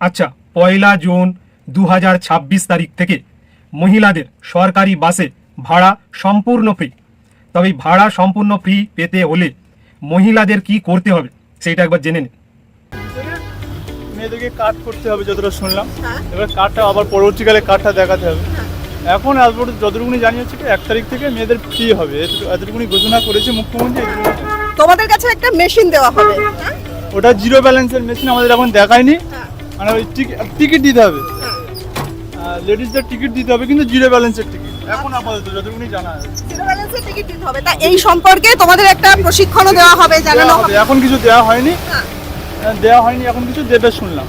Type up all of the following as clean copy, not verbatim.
আচ্ছা, 1 জুন 2026 তারিখ থেকে মহিলাদের সরকারি বাসে ভাড়া সম্পূর্ণ ফ্রি। তবে এই ভাড়া সম্পূর্ণ ফ্রি পেতে হলে মহিলাদের কি করতে হবে সেটা একবার জেনে নিন। মেয়েদেরকে কার্ড করতে হবে যতটা শুনলাম, এবার কার্ডটা আবার পরবর্তীকালে কার্ডটা দেখাতে হবে। এখন যতটুকুনি জানি হচ্ছে 1 তারিখ থেকে মেয়েদের ফ্রি হবে, এতটুকুনি ঘোষণা করেছে মুখ্যমন্ত্রী। তোমাদের কাছে একটা মেশিন দেওয়া হবে, ওটা জিরো ব্যালেন্সের মেশিন, আমাদের এখন দেখায়নি। মানে ওই টিকিট দিতে হবে, লেডিসদের টিকিট দিতে হবে, কিন্তু জিরো ব্যালেন্সের টিকিট এখন আপাতত যতটুকুনি জানা আছে। জিরো ব্যালেন্সের টিকিট দিতে হবে। তা এই সম্পর্কে তোমাদের একটা প্রশিক্ষণও দেওয়া হবে, জানানো হবে। এখন কিছু দেওয়া হয়নি, এখন কিছু দেবে শুনলাম।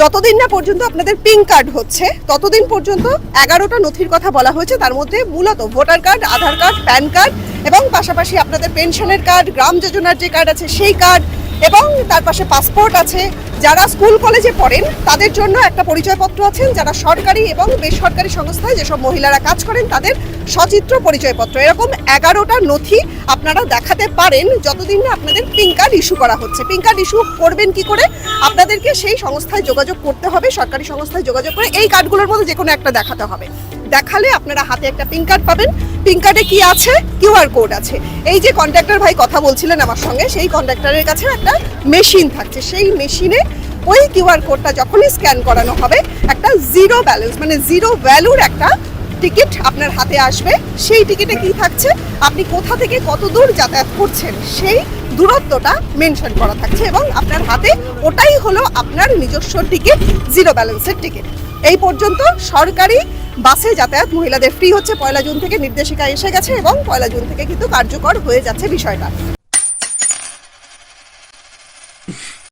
যতদিন না পর্যন্ত আপনাদের পিঙ্ক কার্ড হচ্ছে ততদিন পর্যন্ত 11টা নথির কথা বলা হয়েছে। তার মধ্যে মূলত ভোটার কার্ড, আধার কার্ড, প্যান কার্ড এবং পাশাপাশি আপনাদের পেনশনের কার্ড, গ্রাম যোজনার যে কার্ড আছে সেই কার্ড এবং তার পাশে পাসপোর্ট আছে। যারা স্কুল কলেজে পড়েন তাদের জন্য একটা পরিচয়পত্র আছেন, যারা সরকারি এবং বেসরকারি সংস্থায় যেসব মহিলারা কাজ করেন তাদের সচিত্র পরিচয়পত্র। এরকম 11টা নথি আপনারা দেখাতে পারেন যতদিন না আপনাদের পিঙ্ক কার্ড ইস্যু করা হচ্ছে। পিঙ্ক কার্ড ইস্যু করবেন কি করে? আপনাদেরকে সেই সংস্থায় যোগাযোগ করতে হবে, সরকারি সংস্থায় যোগাযোগ করে এই কার্ডগুলোর মধ্যে যে কোনো একটা দেখাতে হবে। দেখালে আপনারা হাতে একটা পিঙ্ক কার্ড পাবেন। পিঙ্ক কার্ডে কি আছে? কিউআর কোড আছে। এই যে কন্ট্রাক্টর ভাই কথা বলছিলেন আমার সঙ্গে, সেই কন্ট্রাক্টরের কাছে একটা মেশিন থাকছে। সেই মেশিনে ওই কিউআর কোডটা যখনই স্ক্যান করানো হবে একটা জিরো ব্যালেন্স মানে জিরো ভ্যালুর একটা টিকিট আপনার হাতে আসবে। সেই টিকিটে কি থাকছে? আপনি কোথা থেকে কত দূর যাতায়াত করছেন সেই দূরত্বটা মেনশন করা থাকছে এবং আপনার হাতে ওটাই হলো আপনার নিজস্ব টিকিট, জিরো ব্যালেন্সের টিকিট। এই পর্যন্ত সরকারি বাসে যাতায়াত মহিলাদের ফ্রি হচ্ছে। 1 জুন থেকে নির্দেশিকা এসে গেছে এবং 1 জুন থেকে কিন্তু কার্যকর হয়ে যাচ্ছে বিষয়টা।